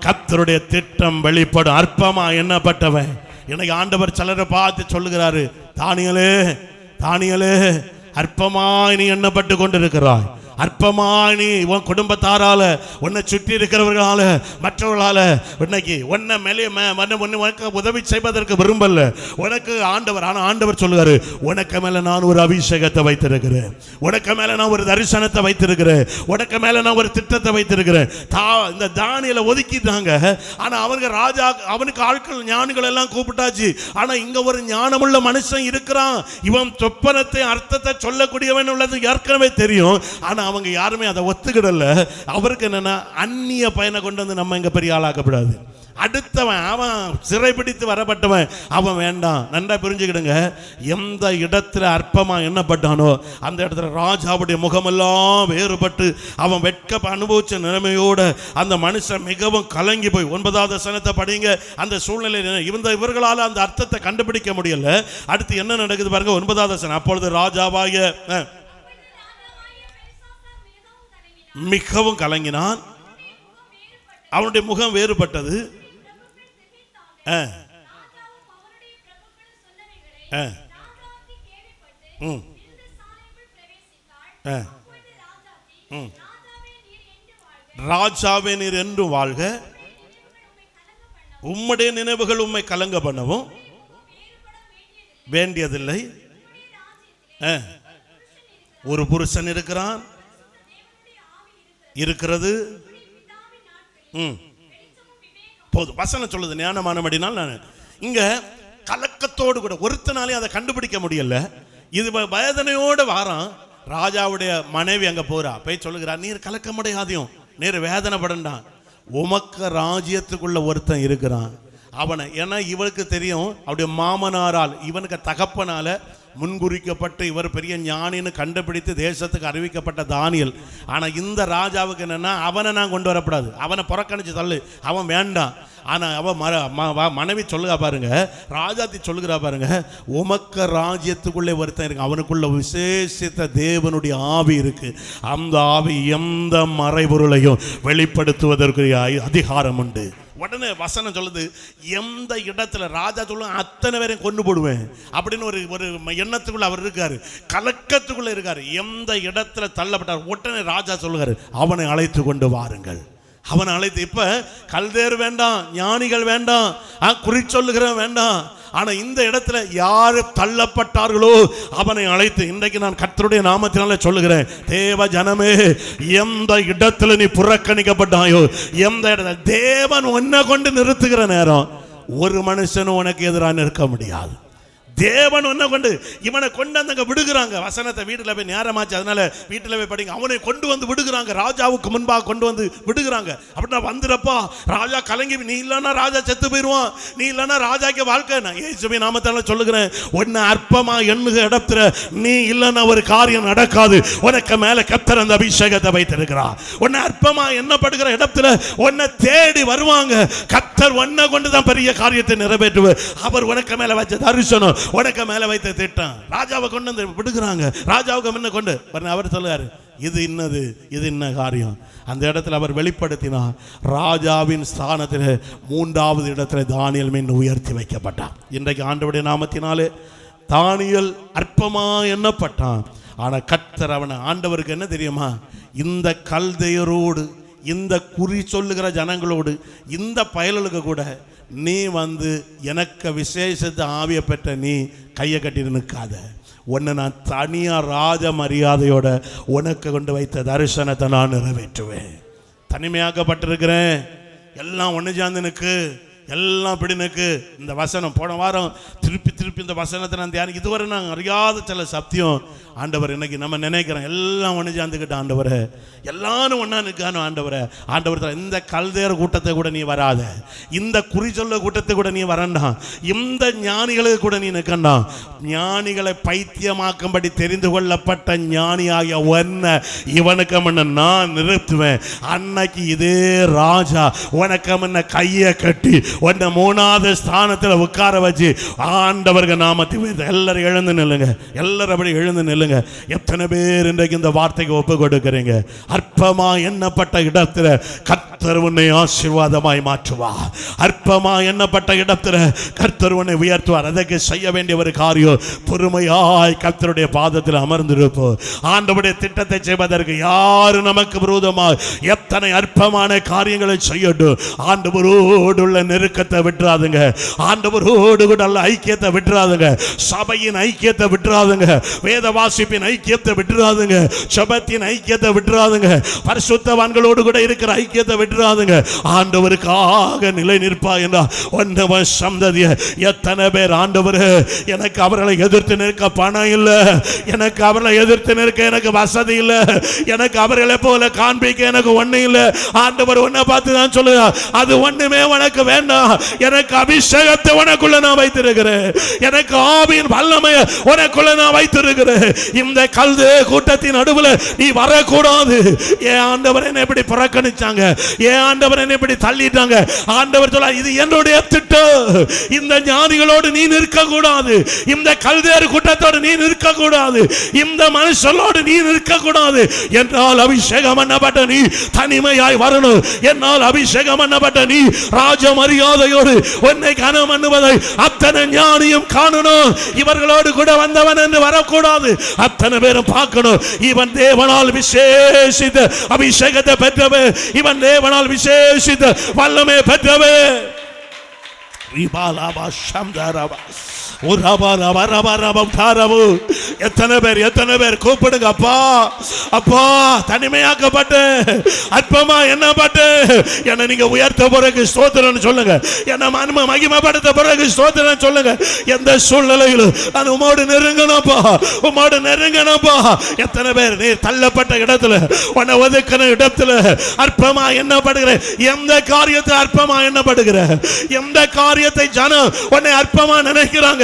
கர்த்தருடைய திட்டம் வெளிப்படும். அற்பமா எண்ணப்பட்டவன் இன்னைக்கு ஆண்டவர் சிலரை பார்த்து சொல்லுகிறாரு, தானியேலே தானியேலே, அற்பமாய் நீ எண்ணப்பட்டு கொண்டிருக்கிறாய். அற்பமாய் நீ உன் குடும்பத்தாரால, உன்னை சுற்றி இருக்கிறவர்களால, மற்றவர்களால இன்னைக்கு உன்னை மேலே உனக்கு உதவி செய்வதற்கு விரும்பல உனக்கு ஆண்டவர். ஆனால் ஆண்டவர் சொல்லுவாரு, உனக்கு மேல நான் ஒரு அபிஷேகத்தை வைத்திருக்கிறேன், உனக்கு மேல நான் ஒரு தரிசனத்தை வைத்திருக்கிறேன், உனக்கு மேல நான் ஒரு திட்டத்தை வைத்திருக்கிறேன். இந்த தானியேலை ஒதுக்கிட்டாங்க. ஆனா அவங்க ராஜா, அவனுக்கு ஆட்கள் ஞானிகள் எல்லாம் கூப்பிட்டாச்சு. ஆனா இங்க ஒரு ஞானமுள்ள மனுஷன் இருக்கிறான், இவன் சொப்பனத்தை அர்த்தத்தை சொல்லக்கூடியவன் உள்ளது ஏற்கனவே தெரியும். ஆனா அவங்க யாருமே அதை ஒத்துக்கிடல. அவருக்கு என்னன்னா, அந்நிய பயனை கொண்டு வந்து நம்ம இங்க பெரிய ஆளாக்கப்படாது. அடுத்தவன், அவன் சிறைபிடித்து வரப்பட்டவன், அவன் வேண்டாம். நன்றா புரிஞ்சுக்கிடுங்க. எந்த இடத்துல அற்பமா எண்ணப்பட்டானோ அந்த இடத்துல ராஜாவுடைய முகமெல்லாம் வேறுபட்டு அவன் வெட்க அனுபவிச்ச நிலைமையோட அந்த மனுஷன் மிகவும் கலங்கி போய் 9வது வசனத்தை படிங்க. அந்த சூழ்நிலை இவர்களால் அந்த அர்த்தத்தை கண்டுபிடிக்க முடியல. அடுத்து என்ன நடக்குது பாருங்க, 9வது வசனம். அப்பொழுது ராஜாவாகிய மிகவும் கலங்கினான், அவனுடைய முகம் வேறுபட்டது. ராஜாவே நீர் என்று வாழ்க, உம்முடைய நினைவுகள் உம்மை கலங்க பண்ணவும் வேண்டியதில்லை. ஒரு புருஷன் இருக்கிறான், இருக்கிறது போதும். வசனம் சொல்லுது ஞானமானபடினால். நான் இங்க கலக்கத்தோடு கூட ஒருத்தனாலே அதை கண்டுபிடிக்க முடியல. இது வேதனையோடு வாரான். ராஜாவுடைய மனைவி அங்க போறா, போய் சொல்லுகிறார், நீர் கலக்கமடையாதையும், நீர் வேதனைப்படண்டான், உமக்கு ராஜ்யத்துக்குள்ள ஒருத்தன் இருக்கிறான். அவனை, ஏன்னா இவனுக்கு தெரியும் அவருடைய மாமனாரால், இவனுக்கு தகப்பனால முன்குறிக்கப்பட்டு இவர் பெரிய ஞானின்னு கண்டுபிடித்து தேசத்துக்கு அறிவிக்கப்பட்ட தானியேல். ஆனால் இந்த ராஜாவுக்கு என்னன்னா, அவனை நான் கொண்டு வரக்கூடாது, அவனை புறக்கணிச்சு தள்ளு, அவன் வேண்டாம். ஆனால் அவன் மனைவி சொல்லுகா பாருங்க, ராஜாத்தி சொல்லுகிறா பாருங்க, உமக்க ராஜ்யத்துக்குள்ளே ஒருத்தன் இருக்கு, அவனுக்குள்ள விசேஷித்த தேவனுடைய ஆவி இருக்கு. அந்த ஆவி எந்த மறைபொருளையும் வெளிப்படுத்துவதற்கு அதிகாரம் உண்டு. உடனே வசனம் சொல்லுது, எந்த இடத்துல ராஜா சொல்லுங்க அத்தனை பேரையும் கொண்டு போடுவேன் அப்படின்னு ஒரு எண்ணத்துக்குள்ள அவர் இருக்காரு, கலக்கத்துக்குள்ள இருக்காரு. எந்த இடத்துல தள்ளப்பட்டார், உடனே ராஜா சொல்லுகிறாரு, அவனை அழைத்து கொண்டு வாருங்கள். அவனை அழைத்து, இப்ப கல்தேர் வேண்டாம், ஞானிகள் வேண்டாம், குறி சொல்லுகிறவன் வேண்டாம். ஆனா இந்த இடத்துல யாரு தள்ளப்பட்டார்களோ அவனை அழைத்து, இன்றைக்கு நான் கர்த்தருடைய நாமத்தினால சொல்லுகிறேன், தேவ ஜனமே, எந்த இடத்துல நீ புறக்கணிக்கப்பட்டாயோ, எந்த இடத்துல தேவன் உன்னை கொண்டு நிறுத்துகிற நேரம் ஒரு மனுஷனும் உனக்கு எதிராக நிற்க முடியாது. தேவன் ஒன்ன கொண்டு இவனை கொண்டு வந்து விடுகிறாங்க. வசனத்தை வீட்டில் போய் நேரமாச்சு, அதனால வீட்டில் போய் படிங்க. அவனை கொண்டு வந்து விடுகிறாங்க, ராஜாவுக்கு முன்பாக கொண்டு வந்து விடுகிறாங்க. அப்படின்னா வந்துடப்பா, ராஜா கலங்கி, நீ இல்லைன்னா ராஜா செத்து போயிடுவான், நீ இல்லைன்னா ராஜாக்கு வாழ்க்கை. நான் இயேசுவின் நாமத்தால சொல்லுகிறேன், உன்னை அற்பமா எண்ணுக இடத்துல நீ இல்லைன்னா ஒரு காரியம் நடக்காது. உனக்கு மேல கர்த்தர் அந்த அபிஷேகத்தை வைத்திருக்கிறார். உன்னை அற்பமா எண்ணப்படுகிற இடத்துல உன்னை தேடி வருவாங்க. கர்த்தர் உன்னை கொண்டு தான் பெரிய காரியத்தை நிறைவேற்றுவார். அவர் உனக்கு மேல வச்ச தரிசனம், உனக்கு மேல வைத்த திட்டம், ராஜாவை கொண்டு வந்து விடுகிறாங்க. ராஜாவுக்கு முன்ன கொண்டு அவர் சொல்லுவாரு, இது இன்னது, இது இன்ன காரியம். அந்த இடத்துல அவர் வெளிப்படுத்தினார். ராஜாவின் ஸ்தானத்தில் 3வது இடத்துல தானியேல் மீண்டும் உயர்த்தி வைக்கப்பட்டான். இன்றைக்கு ஆண்டவருடைய நாமத்தினாலே தானியேல் அற்பமா எண்ணப்பட்டான். ஆனா கர்த்தர் அவனை, ஆண்டவருக்கு என்ன தெரியுமா, இந்த கல்தையரோடு, இந்த குறி சொல்லுகிற ஜனங்களோடு, இந்த பயலுக்கு கூட நீ வந்து எனக்கு விசேஷத்தை ஆவிய பெற்ற நீ கையை கட்டி நிற்காத, உன்னை நான் தனியா ராஜ மரியாதையோட உனக்கு கொண்டு வைத்த தரிசனத்தை நான் நிறைவேற்றுவேன். தனிமையாக்கப்பட்டிருக்கிறேன், எல்லாம் ஒன்று சார்ந்தனுக்கு, எல்லாம் பிடினுக்கு. இந்த வசனம் போன வாரம் திருப்பி இந்த வசனத்தை நான் தியானிக்க, இதுவரை நான் அறியாத சில சத்தியம் ஆண்டவர் இன்னைக்கு நம்ம நினைக்கிறோம். எல்லாம் ஒன்று சார்ந்துக்கிட்ட ஆண்டவரை, எல்லாரும் ஒன்றா நிற்கானோ ஆண்டவரை. ஆண்டவர் இந்த கல்தேர் கூட்டத்தை கூட நீ வராத, இந்த குறி சொல்ல கூட்டத்தை கூட நீ வரண்டாம், இந்த ஞானிகளுக்கு கூட நீ நிற்கண்டாம். ஞானிகளை பைத்தியமாக்கும்படி தெரிந்து கொள்ளப்பட்ட ஞானியாகிய ஒன்ன இவனுக்கு முன்ன நான் நிறுத்துவேன். அன்னைக்கு இதே ராஜா உனக்கு முன்ன கையை கட்டி உன்னை 3வது ஸ்தானத்தில் உட்கார வச்சு ஆண்டவர்கள் நாமத்தை எல்லாரும் எழுந்து நில்லுங்க, எல்லாரும் அப்படி எழுந்து நில்லுங்க. எத்தனை பேர் இன்றைக்கு இந்த வார்த்தைக்கு ஒப்பு கொடுக்கிறீங்க? அற்பமா எண்ணப்பட்ட இடத்துல கர்த்தர் உன்னை ஆசீர்வாதமாய் மாற்றுவார். அற்பமா எண்ணப்பட்ட இடத்துல கர்த்தர் உன்னை உயர்த்துவார். அதற்கு செய்ய வேண்டிய ஒரு காரியம், பொறுமையாய் கர்த்தருடைய பாதத்தில் அமர்ந்திருப்போம். ஆண்டவருடைய திட்டத்தை செய்வதற்கு யாரு நமக்கு விரோதமாக எத்தனை அற்பமான காரியங்களை செய்யட்டும், ஆண்டவரோடு உள்ள நெருக்கத்தை விட்டுறாதுங்க, ஆண்டவரோடு கூட ஐக்கியத்தை விட்டுறாதுங்க, சபையின் ஐக்கியத்தை விட்டுறாதுங்க, வேத வாசிப்பின் ஐக்கியத்தை விட்டுறாதுங்க, சபத்தின் ஐக்கியத்தை விட்டுறாதுங்க, பரிசுத்தவான்களோடு கூட இருக்கிற ஐக்கியத்தை விட்டுறாதுங்க. ஆண்டவருக்காக நிலை நிற்பா என்றால் ஒன்னவ சந்ததிய எத்தனை பேர் ஆண்டவர் எனக்கு அவர்களை எதிர்த்து நிற்க பணம் இல்லை, எனக்கு அவர்களை எதிர்த்து நிற்க எனக்கு வசதி இல்லை, எனக்கு அவர்களை போல காண்பிக்க எனக்கு ஒண்ணு இல்லை. ஆண்டவர் உன்னை பார்த்து தான் சொல்லுங்க, அது ஒண்ணுமே உனக்கு வேண்டாம், எனக்கு அபிஷேகத்தை உனக்குள்ள நான் வைத்திருக்கிறேன், எனக்கு ஆவியின் வல்லமையை உனக்குள்ள நான் வைத்திருக்கிறேன். இந்த கல்தே கூட்டத்தின் நடுவில் நீ வரக்கூடாது. ஏன் ஆண்டவர் என்னை இப்படி புறக்கணிச்சாங்க, ஏன் ஆண்டவர் என்னை இப்படி தள்ளிட்டாங்க? ஆண்டவர் சொல்ல, இது என்னுடைய திட்டம். இந்த ஞானிகளோடு நீ நிற்க கூடாது, இந்த கல்தேர் கூட்டத்தோடு நீ நிற்க கூடாது, இந்த மனுஷனோடு நீ நிற்க கூடாது. என்றால் அபிஷேகம் பண்ணப்பட்ட நீ தனிமையாய் வரணும். என்னால் அபிஷேகம் பண்ணப்பட்ட நீ ராஜ மரியாதையோடு உன்னை கனம் பண்ணுவதை அத்தனை ஞானியும் காணணும். இவர்களோடு கூட வந்தவன் என்று வரக்கூடாது, அத்தனை பேரும் பார்க்கணும். இவன் தேவனால் விசேஷித்த அபிஷேகத்தை பெற்றவன், இவன் தேவனால் விசேஷித்த வல்லமை பெற்றவன். எத்தனை பேர் கூப்பிடுங்க, அப்பா அப்பா தனிமையாக்கப்பட்ட அற்பமா என்னப்பட்ட என்ன நீங்க உயர்த்த பிறகு ஸ்தோத்திரம் சொல்லுங்க, என்ன மகிமைப்படுத்த பிறகு ஸ்தோத்திரம் சொல்லுங்க. எந்த சூழ்நிலையிலும் நான் உமோடு நெருங்கணும்ப்பா, உமோடு நெருங்கணும்ப்பா. எத்தனை பேர் நீ தள்ளப்பட்ட இடத்துல, உன்னை ஒதுக்கின இடத்துல அற்பமா என்னப்படுகிற, எந்த காரியத்தை அற்பமா என்னப்படுகிற, எந்த காரியத்தை ஜனம் உன்னை அற்பமா நினைக்கிறாங்க,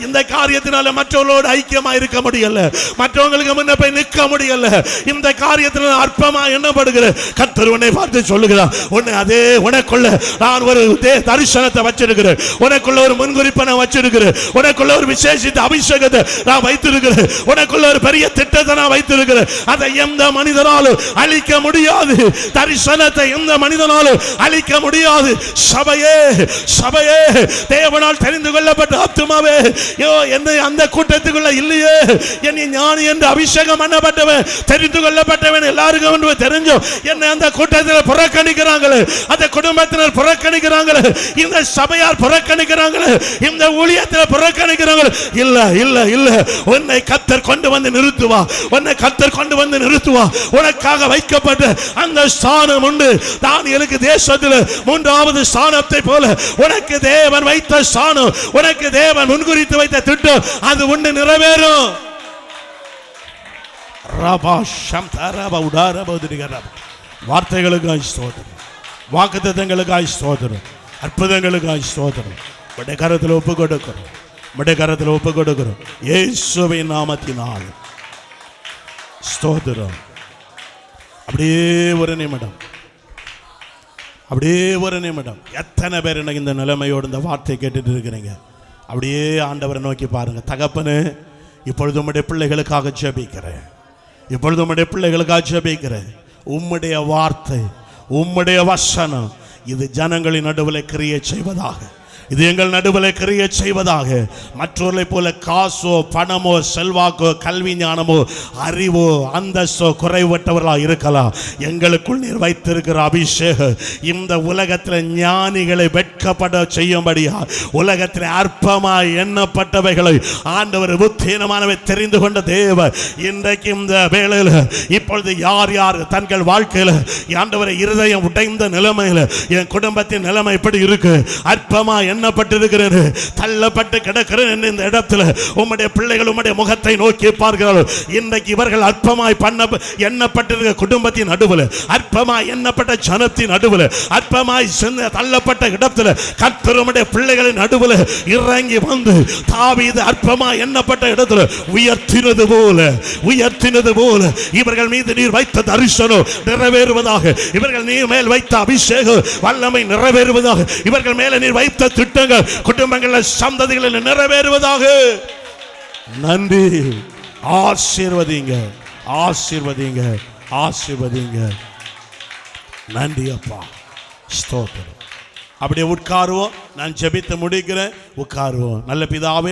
இந்த காரியத்தினால மற்றவர்களோடு ஐக்கியமா இருக்க முடியல, மற்றவங்களுக்கு முன்ன போய் நிற்க முடியல, இந்த காரியத்தினால அற்பமா எண்ணப்படுகிற கர்த்தர் உன்னை பார்த்து சொல்லுகிறார், உன்னை அதே உனக்குள்ள நான் ஒரு தரிசனத்தை வச்சிருக்கிறேன், உனக்குள்ள ஒரு முன்குறிப்பை நான் வச்சிருக்கிறேன், உனக்குள்ள ஒரு விசேஷித்த அபிஷேகத்தை நான் வைத்திருக்கிறேன், உனக்குள்ள ஒரு பெரிய திட்டத்தை நான் வைத்திருக்கிறேன். அதை எந்த மனிதனாலும் அழிக்க முடியாது, தரிசனத்தை எந்த மனிதனாலும் அழிக்க முடியாது. சபையே சபையே, தேவனால் தெரிந்து கொள்ளப்பட்ட ஆத்துமாவே, என்னை அந்த கூட்டத்துக்குள்ள இல்லையே, என்னை ஞானி என்று அபிஷேகம் பண்ணப்பட்டவன், தெரிந்து கொள்ளப்பட்டவன் எல்லாருக்கும் தெரிஞ்சோம், என்னை அந்த கூட்டத்தில் புறக்கணிக்கிறாங்களே, அந்த குடும்பத்தினர் புறக்கணிக்கிறாங்களே, இந்த சபையார் புறக்கணிக்கிறாங்களே, இந்த ஊழியத்தில் புறக்கணிக்கிறாங்களே. இல்ல இல்ல இல்ல, உன்னை கர்த்தர் கொண்டு வந்து நிறுத்துவா, உன்னை கர்த்தர் கொண்டு வந்து நிறுத்துவா. உனக்காக வைக்கப்பட்ட அந்த ஸ்தானம் உண்டு. தானியேலுக்கு தேசத்தில் 3வது ஸ்தானத்தை போல உனக்கு தேவன் வைத்த ஸ்தானம், உனக்கு தேவன் முன்குறித்து வைத்த திட்டம், அது ஒன்று நிறைவேறும். வார்த்தைகளுக்காய் ஸ்தோத்திரம், வாக்குத்தத்தங்களுக்காய் ஸ்தோத்திரம், அற்புதங்களுக்காய் ஸ்தோத்திரம். உடைய கரத்தில் ஒப்பு கொடுக்கிறோம், உடைய கரத்தில் ஒப்பு கொடுக்கிறோம். இயேசுவின் நாமத்தினால் ஸ்தோத்திரம். அப்படியே ஒரு நிமிடம், அப்படியே ஒரு நிமிடம். எத்தனை பேர் எனக்கு இந்த நிலைமையோடு இந்த வார்த்தை கேட்டுட்டு இருக்கிறீங்க? அப்படியே ஆண்டவரை நோக்கி பாருங்க. தகப்பனே, இப்பொழுது உம்முடைய பிள்ளைகளுக்காக ஜெபிக்கிறேன், இப்பொழுது உம்முடைய பிள்ளைகளுக்காக ஜெபிக்கிறேன். உம்முடைய வார்த்தை, உம்முடைய வசனம் இது ஜனங்களின் நடுவில் கிரியை செய்வதாக, இது எங்கள் நடுவில் கிரியை செய்வதாக. மற்றவர்களை போல காசோ பணமோ செல்வாக்கோ கல்வி ஞானமோ அறிவோ அந்தஸ்தோ குறைவற்றவர்களாக இருக்கலாம். எங்களுக்குள் நீர் வைத்திருக்கிற அபிஷேகம் இந்த உலகத்தில் ஞானிகளை வெட்கப்பட செய்யும்படியா, உலகத்தில் அற்பமாய் எண்ணப்பட்டவைகளை ஆண்டவர் புத்தீனமானவை தெரிந்து கொண்ட தேவ இன்றைக்கு இந்த வேளையில் இப்பொழுது யார் யார் தங்கள் வாழ்க்கையில் ஆண்டவரை இருதயம் உடைந்த நிலைமையில், என் குடும்பத்தின் நிலைமை எப்படி இருக்கு, அற்பமா எண்ணப்பட்டிருக்கிறேன், தள்ளப்பட்டு கிடக்கிறேன் என்று இந்த இடத்துல உம்முடைய பிள்ளைகள் உம்முடைய முகத்தை நோக்கி பார்க்கிறார்கள். இன்றைக்கு இவர்கள் அற்பமாய் எண்ணப்பட்டிருக்கிற குடும்பத்தின் நடுவில், அற்பமாய் எண்ணப்பட்ட ஜனத்தின் நடுவில், அற்பமாய் தள்ளப்பட்ட இடத்துல கர்த்தர் உம்முடைய பிள்ளைகளின் நடுவில் இறங்கி வந்து தாவீது அற்பமாய் எண்ணப்பட்ட இடத்துல உயர்த்தினது போல இவர்கள் மீது நீர் வைத்த தரிசனம் நிறைவேறுவதாக, இவர்கள் நீர் மேல் வைத்த அபிஷேகம் வல்லமை நிறைவேறுவதாக, இவர்கள் மேல நீர் வைத்த திட்டங்கள் குடும்பங்களில் சந்ததிகளில் நிறைவேறுவதாக. நன்றி. ஆசீர்வதிங்க, ஆசீர்வதிங்க, ஆசீர்வதிங்க. நன்றி அப்பா. ஸ்தோத்திரம். அப்படியே உட்காருவோம். நான் ஜெபித்து முடிக்கிறேன். உட்காருவோம். நல்ல பிதாவே